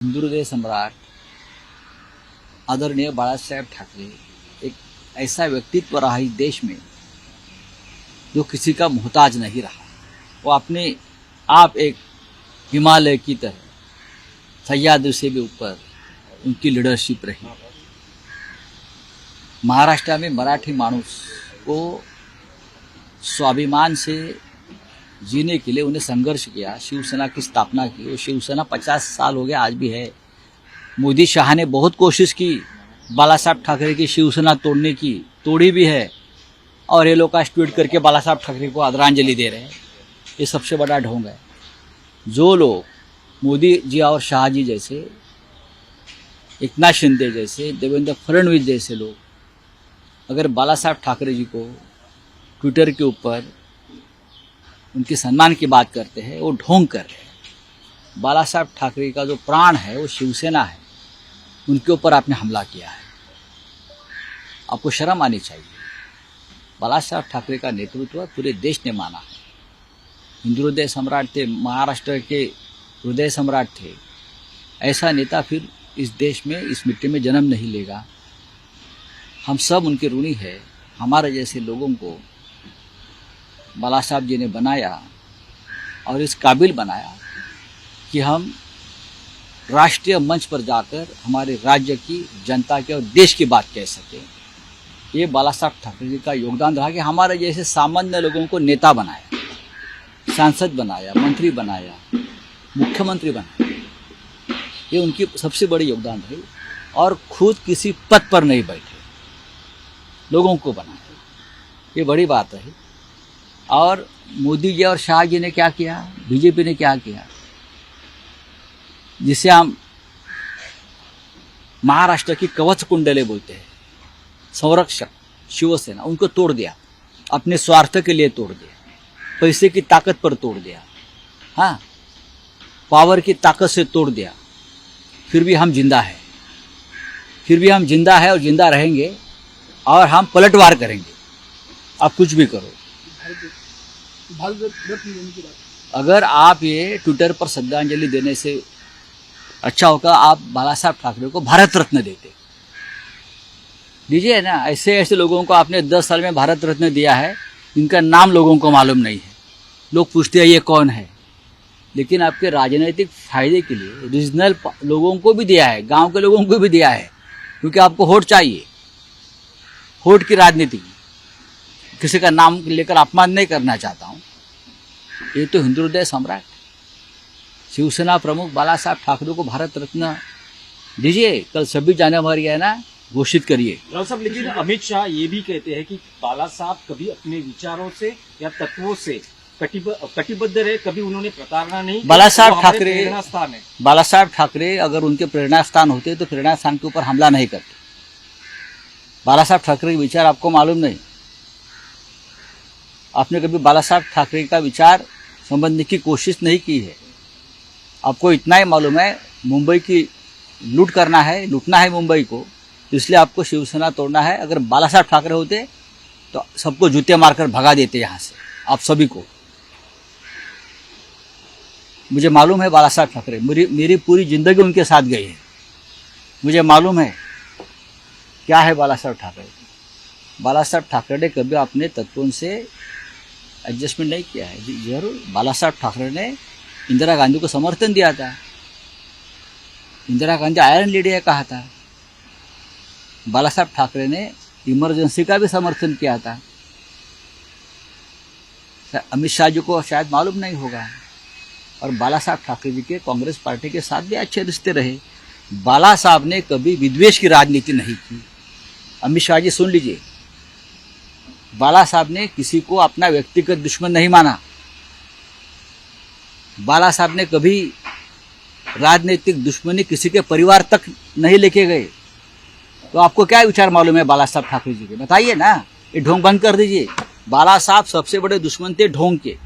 हिंदू हृदय सम्राट आदरणीय बाळासाहेब ठाकरे एक ऐसा व्यक्तित्व रहा इस देश में जो किसी का मोहताज नहीं रहा। वो अपने आप एक हिमालय की तरह सह्याद्री से भी ऊपर उनकी लीडरशिप रही। महाराष्ट्र में मराठी मानुस को स्वाभिमान से जीने के लिए उन्हें संघर्ष किया, शिवसेना की स्थापना की। वो शिवसेना 50 साल हो गया, आज भी है। मोदी शाह ने बहुत कोशिश की बाला साहब ठाकरे की शिवसेना तोड़ने की, तोड़ी भी है। और ये लोग आज ट्वीट करके बाला साहब ठाकरे को आदरांजलि दे रहे हैं। ये सबसे बड़ा ढोंग है। जो लोग मोदी जी और शाह जी जैसे, एकनाथ शिंदे जैसे, देवेंद्र फडणवीस जैसे लोग अगर बाला साहब ठाकरे जी को ट्विटर के ऊपर उनके सम्मान की बात करते हैं, वो ढोंग कर रहे हैं। बाला साहब ठाकरे का जो प्राण है वो शिवसेना है, उनके ऊपर आपने हमला किया है। आपको शर्म आनी चाहिए। बाला साहब ठाकरे का नेतृत्व पूरे देश ने माना है। हिंदू हृदय सम्राट थे, महाराष्ट्र के हृदय सम्राट थे। ऐसा नेता फिर इस देश में, इस मिट्टी में जन्म नहीं लेगा। हम सब उनके ऋणी है। हमारे जैसे लोगों को बाला साहब जी ने बनाया और इस काबिल बनाया कि हम राष्ट्रीय मंच पर जाकर हमारे राज्य की, जनता के और देश की बात कह सकें। ये बाला साहब ठाकरे जी का योगदान रहा कि हमारे जैसे सामान्य लोगों को नेता बनाया, सांसद बनाया, मंत्री बनाया, मुख्यमंत्री बनाया। ये उनकी सबसे बड़ी योगदान रही। और खुद किसी पद पर नहीं बैठे, लोगों को बनाया। ये बड़ी बात रही। और मोदी जी और शाह जी ने क्या किया, बीजेपी ने क्या किया, जिसे हम महाराष्ट्र की कवच कुंडले बोलते हैं, संरक्षक शिवसेना, उनको तोड़ दिया। अपने स्वार्थ के लिए तोड़ दिया, पैसे की ताकत पर तोड़ दिया, हाँ, पावर की ताकत से तोड़ दिया। फिर भी हम जिंदा है, फिर भी हम जिंदा है और जिंदा रहेंगे। और हम पलटवार करेंगे। आप कुछ भी करो। अगर आप ये ट्विटर पर श्रद्धांजलि देने से अच्छा होगा, आप बाला साहब ठाकरे को भारत रत्न देते। दीजिए ना। ऐसे ऐसे लोगों को आपने 10 साल में भारत रत्न दिया है, इनका नाम लोगों को मालूम नहीं है। लोग पूछते हैं ये कौन है। लेकिन आपके राजनीतिक फायदे के लिए रीजनल लोगों को भी दिया है, गांव के लोगों को भी दिया है, क्योंकि आपको वोट चाहिए। वोट की राजनीति, किसी का नाम लेकर अपमान नहीं करना चाहता हूँ। ये तो हिंदू हृदय सम्राट, शिवसेना प्रमुख बाला साहब ठाकरे को भारत रत्न दीजिए। कल 26 जनवरी है ना, घोषित करिए। राव साहब, लेकिन अमित शाह ये भी कहते हैं कि बाला साहब कभी अपने विचारों से या तत्वों से कटिबद्ध रहे, कभी उन्होंने प्रताड़ना नहीं। बाला साहब ठाकरे प्रेरणा स्थान है। बाला साहब ठाकरे अगर उनके प्रेरणा स्थान होते तो प्रेरणा स्थान के ऊपर हमला नहीं करते। बाला साहब ठाकरे के विचार आपको मालूम नहीं। आपने कभी बाला साहब ठाकरे का विचार समझने की कोशिश नहीं की है। आपको इतना ही मालूम है मुंबई की लूट करना है, लूटना है मुंबई को, इसलिए आपको शिवसेना तोड़ना है। अगर बाला साहब ठाकरे होते तो सबको जूते मारकर भगा देते यहाँ से, आप सभी को। मुझे मालूम है बाला साहब ठाकरे, मेरी पूरी जिंदगी उनके साथ गई है। मुझे मालूम है क्या है बाला साहब ठाकरे। बाला साहब ठाकरे ने कभी अपने तत्वों से एडजस्टमेंट नहीं किया है। जरूर बाला साहब ठाकरे ने इंदिरा गांधी को समर्थन दिया था। इंदिरा गांधी आयरन लेडी कहा था। बाला साहब ठाकरे ने इमरजेंसी का भी समर्थन किया था। अमित शाह जी को शायद मालूम नहीं होगा। और बाला साहब ठाकरे जी के कांग्रेस पार्टी के साथ भी अच्छे रिश्ते रहे। बाला साहब ने कभी विद्वेष की राजनीति नहीं की। अमित शाह जी सुन लीजिए, बाला साहब ने किसी को अपना व्यक्तिगत दुश्मन नहीं माना। बाला साहब ने कभी राजनीतिक दुश्मनी किसी के परिवार तक नहीं लेके गए। तो आपको क्या विचार मालूम है बाला साहब ठाकरे जी के, बताइए ना। ये ढोंग बंद कर दीजिए। बाला साहब सबसे बड़े दुश्मन थे ढोंग के।